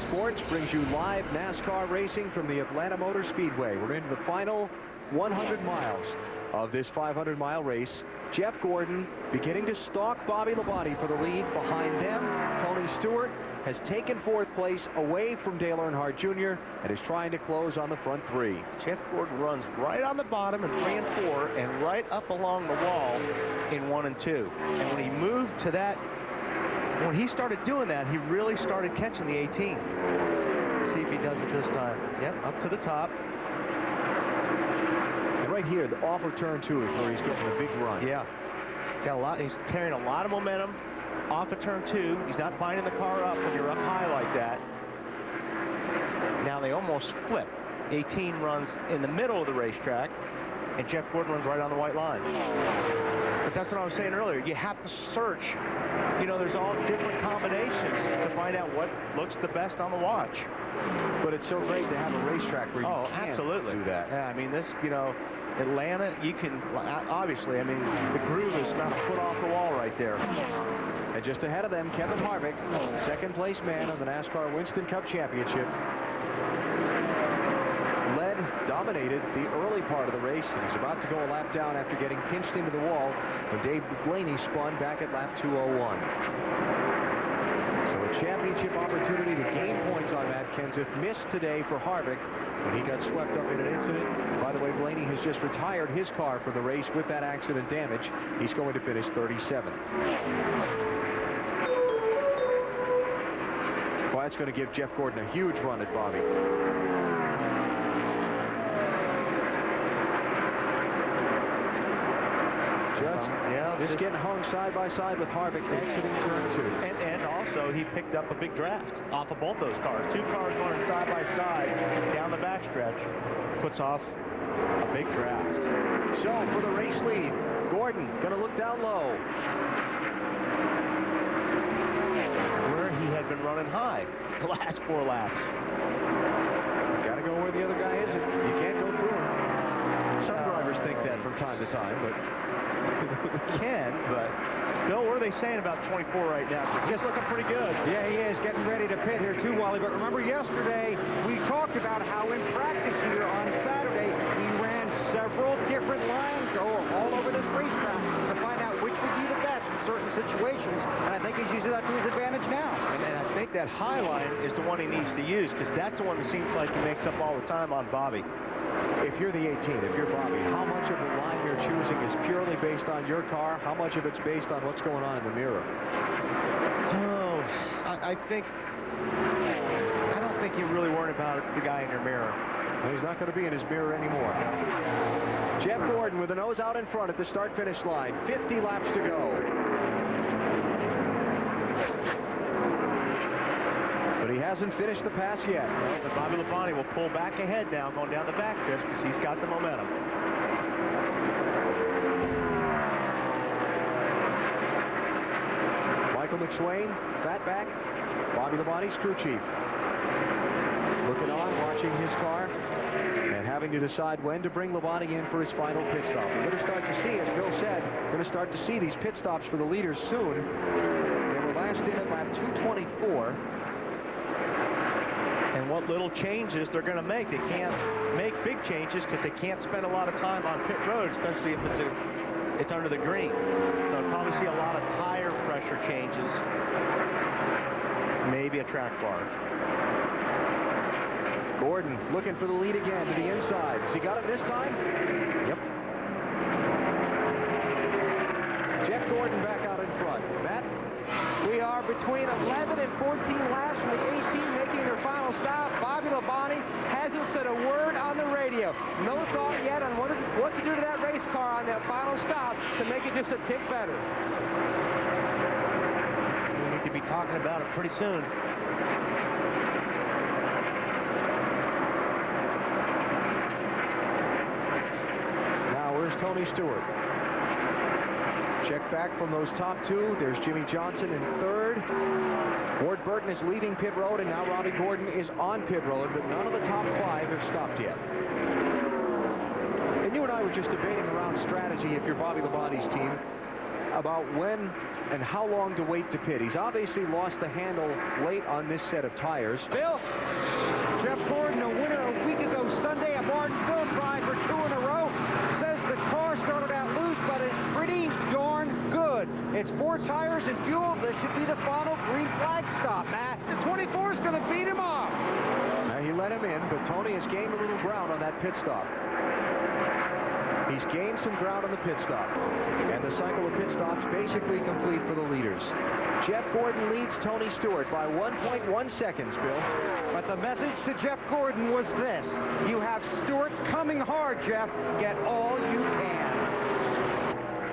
Sports brings you live NASCAR racing from the Atlanta Motor Speedway. We're into the final 100 miles of this 500-mile race. Jeff Gordon beginning to stalk Bobby Labonte for the lead. Behind them, Tony Stewart has taken fourth place away from Dale Earnhardt Jr. and is trying to close on the front three. Jeff Gordon runs right on the bottom in 3 and 4 and right up along the wall in 1 and 2. And when he moved to that, when he started doing that, he really started catching the 18. See if he does it this time. Yep, up to the top. And right here, off of turn 2 is where he's getting a big run. Yeah, got a lot. He's carrying a lot of momentum off of turn 2. He's not binding the car up when you're up high like that. Now they almost flip. 18 runs in the middle of the racetrack, and Jeff Gordon runs right on the white line. But that's what I was saying earlier. You have to search. You know, there's all different combinations to find out what looks the best on the watch. But it's so great to have a racetrack where you can absolutely do that. Yeah, I mean, this, you know, Atlanta, you can, obviously, I mean, the groove is not a foot off the wall right there. And just ahead of them, Kevin Harvick, second place man of the NASCAR Winston Cup Championship. Dominated the early part of the race and was about to go a lap down after getting pinched into the wall when Dave Blaney spun back at lap 201. So a championship opportunity to gain points on Matt Kenseth missed today for Harvick when he got swept up in an incident. By the way, Blaney has just retired his car for the race with that accident damage. He's going to finish 37th. Well, that's going to give Jeff Gordon a huge run at Bobby. Just getting hung side by side with Harvick exiting turn 2. And also, he picked up a big draft off of both those cars. 2 cars running side by side down the backstretch. Puts off a big draft. So, for the race lead, Gordon going to look down low. Where he had been running high the last 4 laps. Got to go where the other guy is. You can't go through him. Some drivers think that from time to time, but... can, but Bill, what are they saying about 24 right now? Just looking pretty good. Yeah, he is getting ready to pit here too, Wally. But remember yesterday, we talked about how in practice here on Saturday, he ran several different lines all over this racetrack to find out which would be the best in certain situations. And I think he's using that to his advantage now. And I think that high line is the one he needs to use, because that's the one that seems like he makes up all the time on Bobby. If you're the 18, if you're Bobby, how much of the line you're choosing is purely based on your car? How much of it's based on what's going on in the mirror? Oh, I don't think you're really worried about the guy in your mirror. Well, he's not going to be in his mirror anymore. Jeff Gordon with the nose out in front at the start-finish line. 50 laps to go. But he hasn't finished the pass yet. Well, but Bobby Labonte will pull back ahead now, going down the backstretch, because he's got the momentum. Michael McSwain, fatback, Bobby Labonte's crew chief. Looking on, watching his car, and having to decide when to bring Labonte in for his final pit stop. We're going to start to see, as Bill said, we're going to start to see these pit stops for the leaders soon. They were last in at lap 224. And what little changes they're going to make. They can't make big changes because they can't spend a lot of time on pit road, especially if it's under the green. So I'll probably see a lot of tire pressure changes. Maybe a track bar. Gordon looking for the lead again to the inside. Has he got it this time? Yep. Jeff Gordon back out in front. Matt? We are between 11 and 14 laps from the 18 making their final stop. Bobby Labonte hasn't said a word on the radio. No thought yet on what to do to that race car on that final stop to make it just a tick better. We need to be talking about it pretty soon. Now, where's Tony Stewart? Check back from those top 2. There's Jimmy Johnson in 3rd. Ward Burton is leaving pit road, and now Robbie Gordon is on pit road, but none of the top 5 have stopped yet. And you and I were just debating around strategy if you're Bobby Labonte's team. about when and how long to wait to pit. He's obviously lost the handle late on this set of tires. Bill, Jeff Gordon, a winner a week ago Sunday at Martinsville, trying for 2 in a row, says the car started out loose, but it's pretty darn good. It's 4 tires and fuel. This should be the final green flag stop, Matt. The 24 is going to beat him off. Now, he let him in, but Tony has gained a little ground on that pit stop. He's gained some ground on the pit stop. And the cycle of pit stops basically complete for the leaders. Jeff Gordon leads Tony Stewart by 1.1 seconds, Bill. But the message to Jeff Gordon was this: you have Stewart coming hard, Jeff. Get all you can.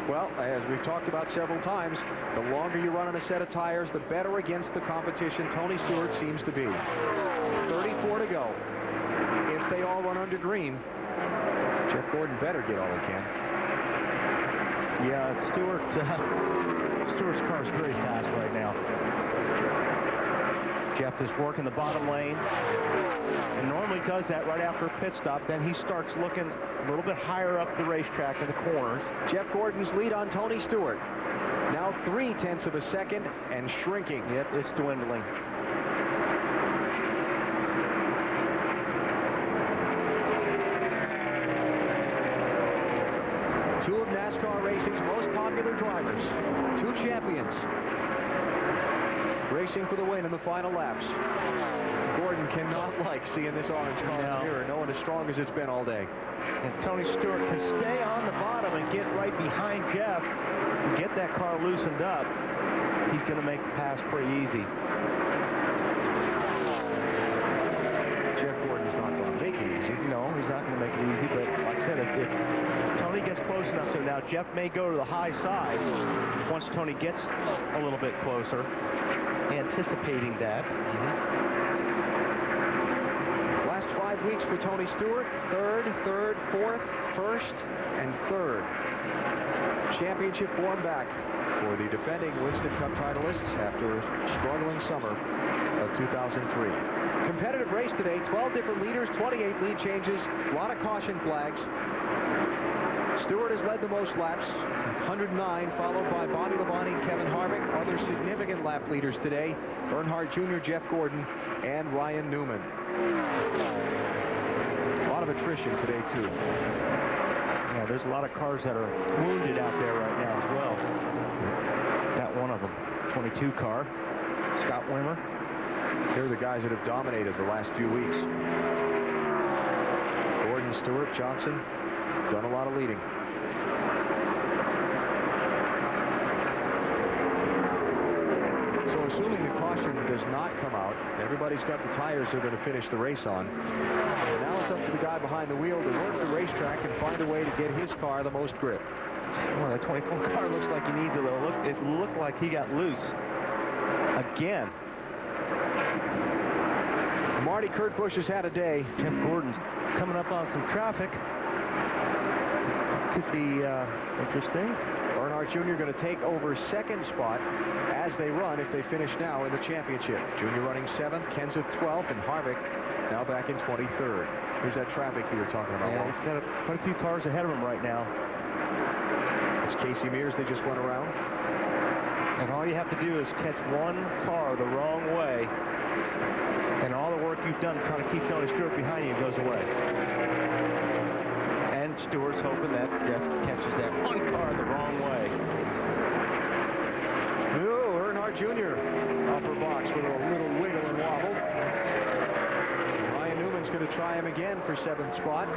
Well, as we've talked about several times, the longer you run on a set of tires, the better against the competition Tony Stewart seems to be. 34 to go. If they all run under green, Jeff Gordon better get all he can. Yeah, Stewart's car is very fast right now. Jeff is working the bottom lane and normally does that right after a pit stop. Then he starts looking a little bit higher up the racetrack in the corners. Jeff Gordon's lead on Tony Stewart. Now 0.3 of a second and shrinking. Yep, it's dwindling. Two of NASCAR racing's most popular drivers. 2 champions. Racing for the win in the final laps. Gordon cannot like seeing this orange car in the mirror, knowing as strong as it's been all day. And Tony Stewart can stay on the bottom and get right behind Jeff and get that car loosened up. He's going to make the pass pretty easy. Jeff Gordon's not going to make it easy. No, he's not going to make it easy, but like I said, if Tony gets close enough to now, Jeff may go to the high side once Tony gets a little bit closer, anticipating that. Last 5 weeks for Tony Stewart: 3rd, 4th, 1st, and 3rd. Championship form back for the defending Winston Cup titleists after a struggling summer of 2003. Competitive race today, 12 different leaders, 28 lead changes, a lot of caution flags. Stewart has led the most laps, 109, followed by Bobby Labonte and Kevin Harvick. Other significant lap leaders today: Earnhardt Jr., Jeff Gordon, and Ryan Newman. A lot of attrition today, too. Yeah, there's a lot of cars that are wounded out there right now as well. Got one of them, 22 car, Scott Wimmer. They're the guys that have dominated the last few weeks. Gordon, Stewart, Johnson, done a lot of leading. So assuming the caution does not come out, everybody's got the tires they're going to finish the race on. And now it's up to the guy behind the wheel to work the racetrack and find a way to get his car the most grip. Well, that 24 car looks like he needs a little look. It looked like he got loose again. Marty Kurt Busch has had a day. Jeff Gordon's coming up on some traffic. Could be interesting. Earnhardt Jr. going to take over 2nd spot as they run if they finish now in the championship. Jr. running 7th, Kenseth 12th, and Harvick now back in 23rd. Here's that traffic you were talking about. Yeah, he's got quite a few cars ahead of him right now. It's Casey Mears they just went around. And all you have to do is catch one car the wrong way, and all the work you've done trying to keep Tony Stewart behind you goes away. And Stewart's hoping that Jeff catches that one car the wrong way. Oh, Earnhardt Jr. upper box with a little wiggle and wobble. Ryan Newman's going to try him again for 7th spot.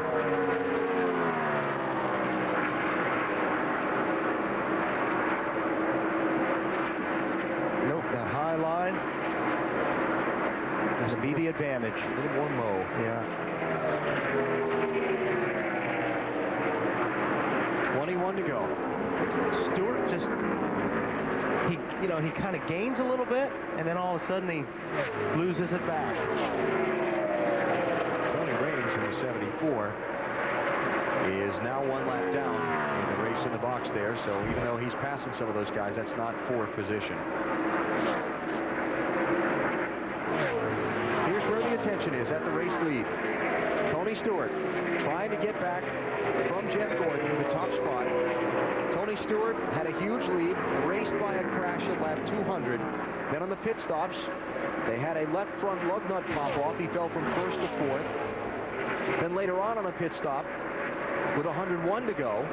Nope, that high line has to be the advantage. A little more mow. Yeah. 21 to go. Stewart just, he kind of gains a little bit, and then all of a sudden he loses it back. Tony Raines in the 74 is now 1 lap down in the race in the box there, so even though he's passing some of those guys, that's not 4th position. Here's where the attention is at the race lead. Tony Stewart trying to get back from Jeff Gordon in the top spot. Tony Stewart had a huge lead, raced by a crash at lap 200. Then on the pit stops, they had a left front lug nut pop off. He fell from first to fourth. Then later on a pit stop, with 101 to go,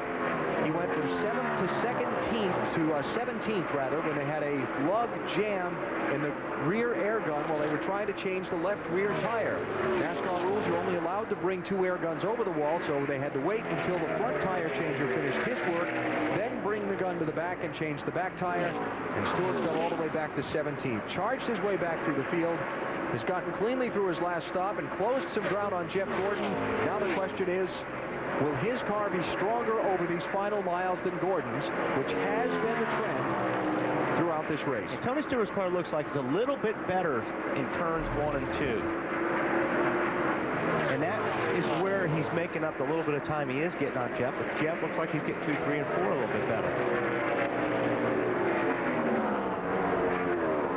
he went from 7th to 17th rather, when they had a lug jam in the rear air gun while they were trying to change the left rear tire. NASCAR rules, you're only allowed to bring 2 air guns over the wall, so they had to wait until the front tire changer finished his work, then bring the gun to the back and change the back tire. And Stewart fell all the way back to 17th. Charged his way back through the field, has gotten cleanly through his last stop and closed some ground on Jeff Gordon. Now the question is, will his car be stronger over these final miles than Gordon's, which has been the trend throughout this race? Tony Stewart's car looks like it's a little bit better in turns 1 and 2. And that is where he's making up the little bit of time he is getting on Jeff. But Jeff looks like he's getting 2, 3, and 4 a little bit better.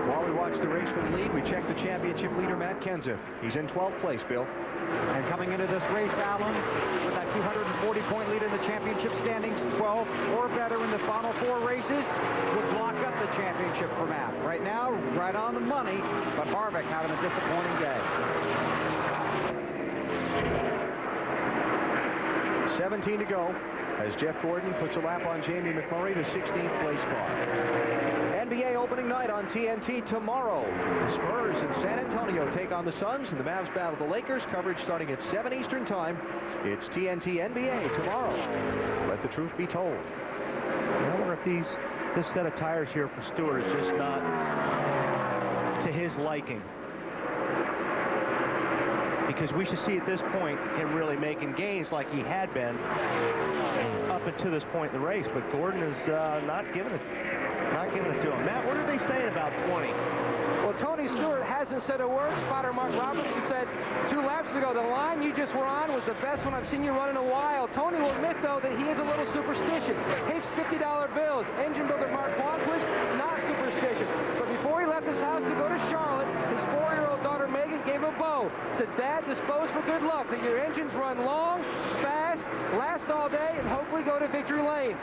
While we watch the race for the lead, we check the championship leader, Matt Kenseth. He's in 12th place, Bill. And coming into this race, Alan, with that 240-point lead in the championship standings, 12 or better in the final 4 races, would block up the championship for Matt. Right now, right on the money, but Harvick having a disappointing day. 17 to go as Jeff Gordon puts a lap on Jamie McMurray, the 16th place car. NBA opening night on TNT tomorrow. The Spurs in San Antonio take on the Suns, and the Mavs battle the Lakers. Coverage starting at 7 Eastern time. It's TNT NBA tomorrow. Let the truth be told. I wonder if this set of tires here for Stewart is just not to his liking. Because we should see at this point him really making gains like he had been up until this point in the race. But Gordon is not giving it to him. Matt, what are they saying about 20? Well, Tony Stewart hasn't said a word. Spotter Mark Robertson said 2 laps ago, the line you just were on was the best one I've seen you run in a while. Tony will admit, though, that he is a little superstitious. Hates $50 bills. Engine builder Mark Quanquist, not superstitious. But before he left his house to go to Charlotte, his 4-year-old daughter Megan gave a bow. Said, Dad, dispose for good luck, that your engines run long, fast, last all day, and hopefully go to victory lane.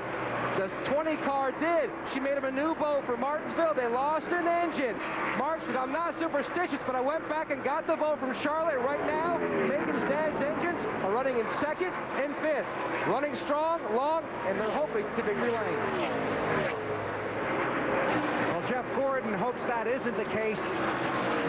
The 20 car did. She made him a new bow for Martinsville. They lost an engine. Mark said, I'm not superstitious, but I went back and got the bow from Charlotte. Right now, Megan's dad's engines are running in 2nd and 5th. Running strong, long, and they're hoping to victory lane. Well, Jeff Gordon hopes that isn't the case.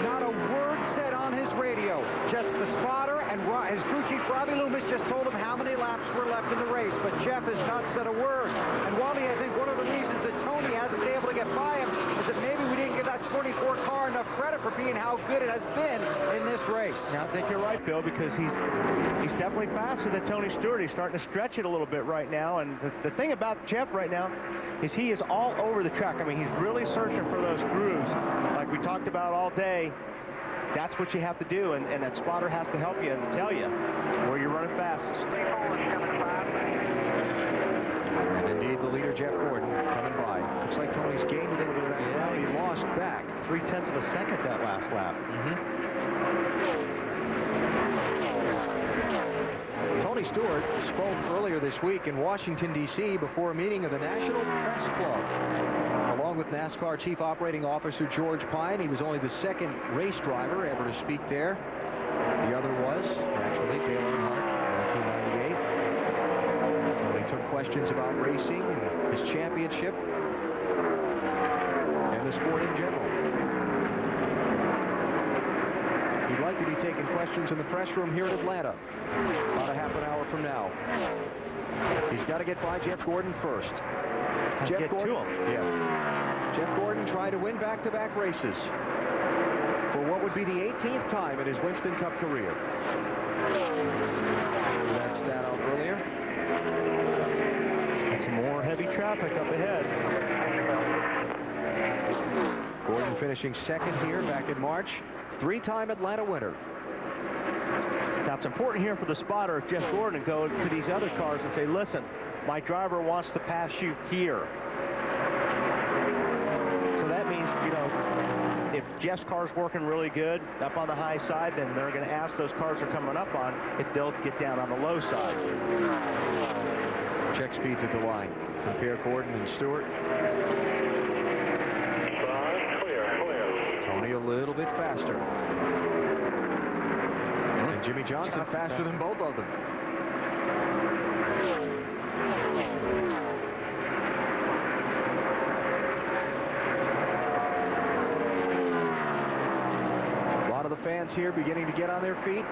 Not a word said on his radio. Just the spotter and his crew chief, Robbie Loomis, just told him how many laps were left in the race. But Jeff has not said a word. And Wally, I think one of the reasons that Tony hasn't been able to get by him is that maybe we didn't give that 24 car enough credit for being how good it has been in this race. Now, I think you're right, Bill, because he's definitely faster than Tony Stewart. He's starting to stretch it a little bit right now. And the thing about Jeff right now is he is all over the track. I mean, he's really searching for those grooves like we talked about all day. That's what you have to do, and that spotter has to help you and tell you where you're running fastest. And indeed, the leader, Jeff Gordon, coming by. Looks like Tony's gained a little bit of that ground. He lost back 0.3 of a second that last lap. Tony Stewart spoke earlier this week in Washington, D.C. before a meeting of the National Press Club. Along with NASCAR Chief Operating Officer George Pine, he was only the 2nd race driver ever to speak there. The other was, naturally, Dale Earnhardt in 1998. Tony took questions about racing and his championship and the sport in general. He'd like to be taking questions in the press room here in Atlanta about a half an hour from now. He's got to get by Jeff Gordon first. Jeff Gordon, yeah. Jeff Gordon tried to win back-to-back races for what would be the 18th time in his Winston Cup career. That stat out earlier. That's more heavy traffic up ahead. Gordon finishing 2nd here back in March. 3-time Atlanta winner. Now, it's important here for the spotter, if Jeff Gordon, go to these other cars and say, listen, my driver wants to pass you here. So that means, you know, if Jeff's car's working really good up on the high side, then they're going to ask those cars they're coming up on if they'll get down on the low side. Check speeds at the line. Compare Gordon and Stewart. Clear. Tony a little bit faster. And Jimmy Johnson faster than both of them. A lot of the fans here beginning to get on their feet.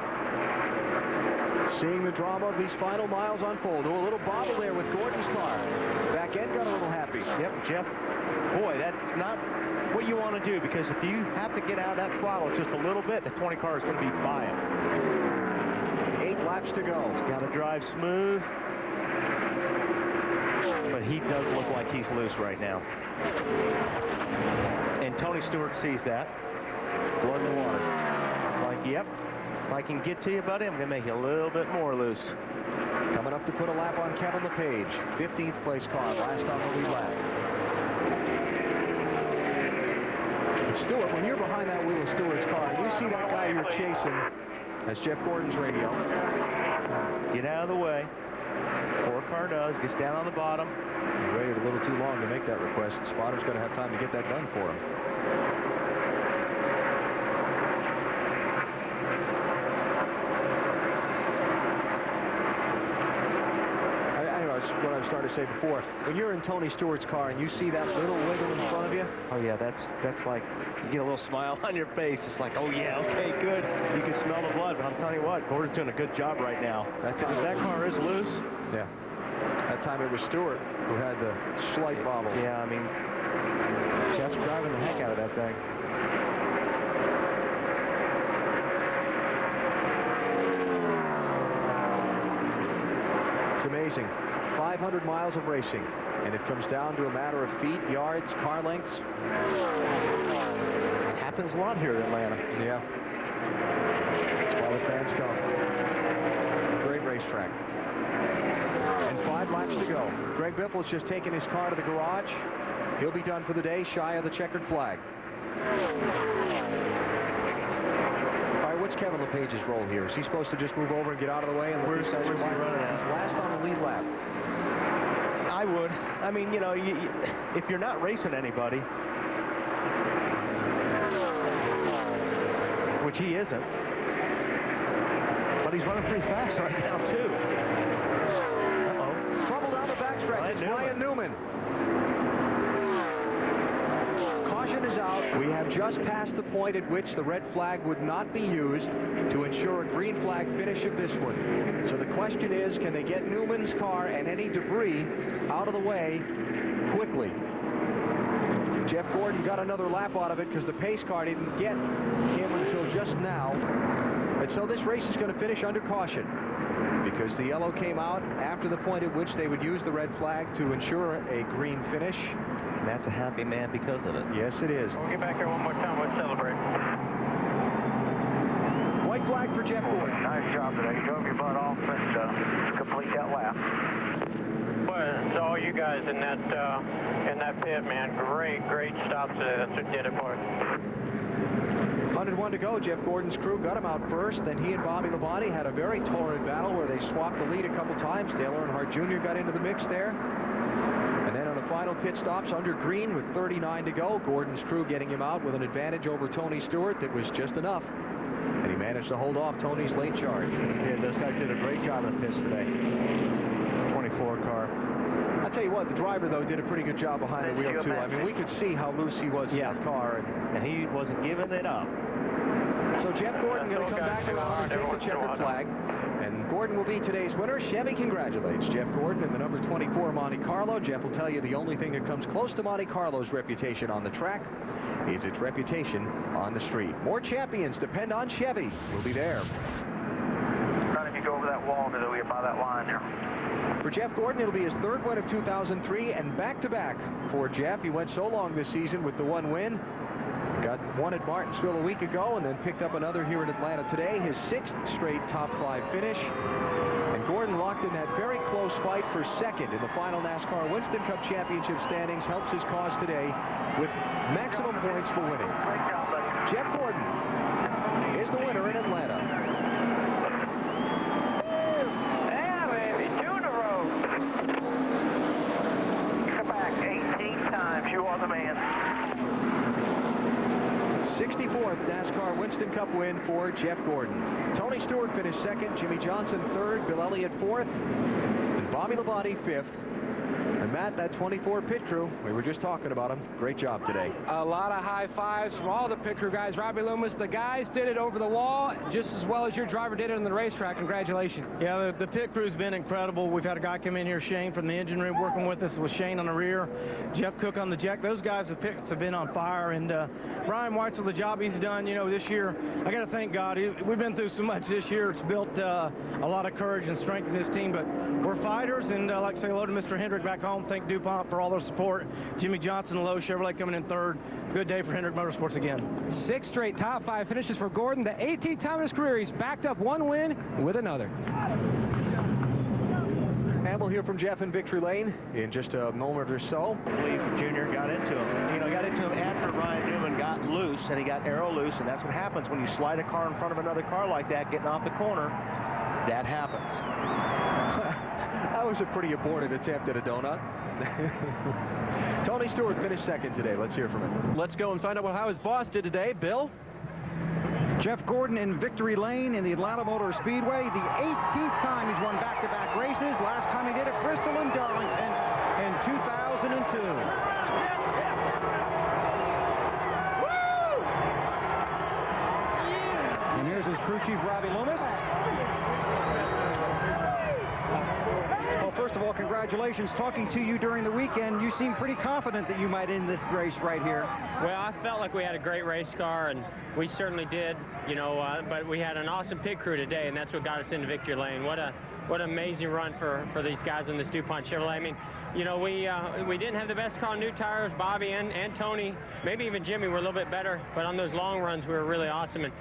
Seeing the drama of these final miles unfold. Oh, a little bobble there with Gordon's car. Back end got a little happy. Yep, Jeff. Boy, that's not what you want to do, because if you have to get out of that throttle just a little bit, the 20 car is going to be by him. 8 laps to go. He's got to drive smooth. But he does look like he's loose right now. And Tony Stewart sees that. Blood in the water. It's like, yep. If I can get to you, buddy, I'm going to make you a little bit more loose. Coming up to put a lap on Kevin LePage. 15th place car, last on the lead lap. But Stewart, when you're behind that wheel of Stewart's car, and you see that guy you're chasing, that's Jeff Gordon's radio. Get out of the way. 4 car does, gets down on the bottom. He waited a little too long to make that request. Spotter's going to have time to get that done for him. What I was starting to say before, when you're in Tony Stewart's car and you see that little wiggle in front of you, oh yeah, that's like, you get a little smile on your face. It's like, oh yeah, okay, good. You can smell the blood, but I'm telling you what, Gordon's doing a good job right now. If that car is loose. Yeah. That time it was Stewart who had the slight bobble. Yeah, I mean, Jeff's driving the heck out of that thing. It's amazing. 500 miles of racing, and it comes down to a matter of feet, yards, car lengths. Happens a lot here in Atlanta. Yeah. That's why the fans come. Great racetrack. And 5 laps to go. Greg Biffle's just taken his car to the garage. He'll be done for the day, shy of the checkered flag. What's Kevin LePage's role here? Is he supposed to just move over and get out of the way? And where's he running at? He's last on the lead lap. I would. I mean, you know, if you're not racing anybody, which he isn't, but he's running pretty fast right now, too. Uh-oh. Trouble down the backstretch. It's Ryan Newman. Caution is out. We have just passed the point at which the red flag would not be used to ensure a green flag finish of this one. So the question is, can they get Newman's car and any debris out of the way quickly? Jeff Gordon got another lap out of it because the pace car didn't get him until just now. And so this race is going to finish under caution because the yellow came out after the point at which they would use the red flag to ensure a green finish. And that's a happy man because of it. Yes, it is. We'll get back here one more time. Let's celebrate. White flag for Jeff Gordon. Nice job today. You drove your butt off and complete that lap. Well, it's all you guys in that pit, man. Great stops today. That's what did it for us. 101 to go. Jeff Gordon's crew got him out first. Then he and Bobby Labonte had a very torrid battle where they swapped the lead a couple times. Dale Earnhardt Jr. got into the mix there. And then on the final pit stops under green with 39 to go, Gordon's crew getting him out with an advantage over Tony Stewart that was just enough. And he managed to hold off Tony's late charge. Yeah, those guys did a great job in the pits today. 24 car. I'll tell you what, the driver, though, did a pretty good job behind the wheel, too. I mean, we could see how loose he was in that car. And he wasn't giving it up. So Jeff Gordon going to come back around and take the checkered flag. And Gordon will be today's winner. Chevy congratulates Jeff Gordon in the number 24 Monte Carlo. Jeff will tell you the only thing that comes close to Monte Carlo's reputation on the track is its reputation on the street. More champions depend on Chevy. We'll be there. Right, if you go over that wall, because we'll get by that line there. For Jeff Gordon, it'll be his 3rd win of 2003 and back-to-back for Jeff. He went so long this season with the 1 win. Got one at Martinsville a week ago and then picked up another here in Atlanta today. His 6th straight top 5 finish. And Gordon locked in that very close fight for 2nd in the final NASCAR Winston Cup Championship standings. Helps his cause today with maximum points for winning. Great job, buddy. Jeff Gordon is the winner in Atlanta. Yeah, baby, 2 in a row. Come back 18 times. You are the man. 64th NASCAR Winston Cup win for Jeff Gordon. Tony Stewart finished second, Jimmy Johnson third, Bill Elliott fourth, and Bobby Labonte fifth. And Matt, that 24 pit crew, we were just talking about him. Great job today. A lot of high fives from all the pit crew guys. Robbie Loomis, the guys did it over the wall just as well as your driver did it on the racetrack. Congratulations. Yeah, the pit crew's been incredible. We've had a guy come in here, Shane, from the engine room working with us, with Shane on the rear, Jeff Cook on the jack. Those guys, the pits have been on fire. And Brian White's with the job he's done, you know, this year. I got to thank God. We've been through so much this year. It's built a lot of courage and strength in this team. But we're fighters. And like I say hello to Mr. Hendrick back home. Thank DuPont for all their support. Jimmy Johnson, Lowe Chevrolet coming in third. Good day for Hendrick Motorsports again. 6 straight top 5 finishes for Gordon. The 18th time in his career, he's backed up 1 win with another. And we'll hear from Jeff in Victory Lane in just a moment or so. I believe Junior got into him. You know, got into him after Ryan Newman got loose, and he got aero loose, and that's what happens when you slide a car in front of another car like that, getting off the corner. That happens. That was a pretty aborted attempt at a donut. Tony Stewart finished second today. Let's hear from him. Let's go and find out how his boss did today. Bill? Jeff Gordon in Victory Lane in the Atlanta Motor Speedway. The 18th time he's won back-to-back races. Last time he did at Bristol and Darlington in 2002. And here's his crew chief, Robbie Loomis. Well, first of all, congratulations. Talking to you during the weekend, you seem pretty confident that you might end this race right here. Well, I felt like we had a great race car, and we certainly did, you know, but we had an awesome pit crew today, and that's what got us into Victory Lane. What an amazing run for these guys in this DuPont Chevrolet. I mean, you know, we didn't have the best car on new tires. Bobby and Tony, maybe even Jimmy were a little bit better, but on those long runs, we were really awesome. And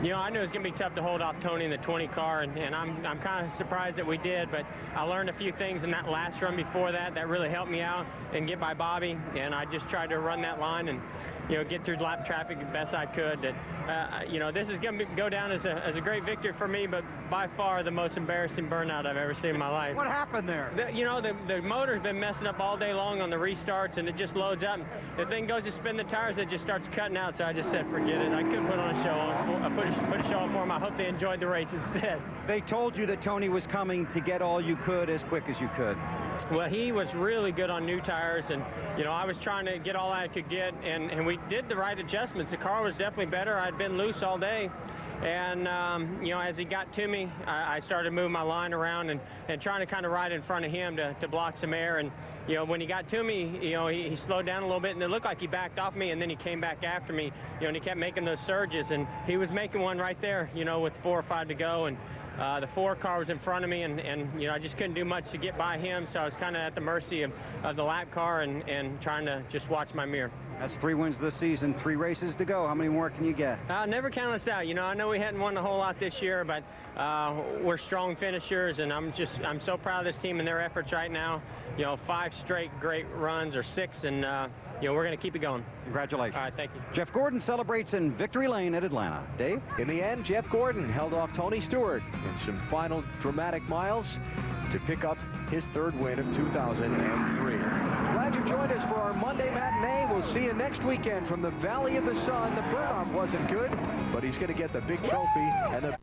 you know, I knew it was going to be tough to hold off Tony in the 20 car, and I'm kind of surprised that we did, but I learned a few things in that last run before that really helped me out and get by Bobby, and I just tried to run that line and, you know, get through lap traffic the best I could. That, you know, this is going to go down as a great victory for me, but by far the most embarrassing burnout I've ever seen in my life. What happened there? You know, the motor's been messing up all day long on the restarts, and it just loads up. The thing goes to spin the tires, it just starts cutting out, so I just said, forget it. I couldn't put on a show on. Put a show on for them. I hope they enjoyed the race instead. They told you that Tony was coming to get all you could as quick as you could. Well, he was really good on new tires, and, you know, I was trying to get all I could get, and we did the right adjustments. The car was definitely better. I'd been loose all day. And, you know, as he got to me, I started moving my line around and trying to kind of ride in front of him to block some air. And, you know, when he got to me, you know, he slowed down a little bit, and it looked like he backed off me, and then he came back after me, you know, and he kept making those surges. And he was making one right there, you know, with 4 or 5 to go. And the 4 car was in front of me, and you know, I just couldn't do much to get by him, so I was kind of at the mercy of the lap car and trying to just watch my mirror. That's 3 wins this season, 3 races to go. How many more can you get? Never count us out. You know, I know we hadn't won a whole lot this year, but we're strong finishers, and I'm so proud of this team and their efforts right now. You know, 5 straight great runs, or 6, and you know, we're going to keep it going. Congratulations. All right, thank you. Jeff Gordon celebrates in Victory Lane at Atlanta. Dave? In the end, Jeff Gordon held off Tony Stewart in some final dramatic miles to pick up his 3rd win of 2003. Glad you joined us for our Monday matinee. We'll see you next weekend from the Valley of the Sun. The burnout wasn't good, but he's going to get the big trophy and the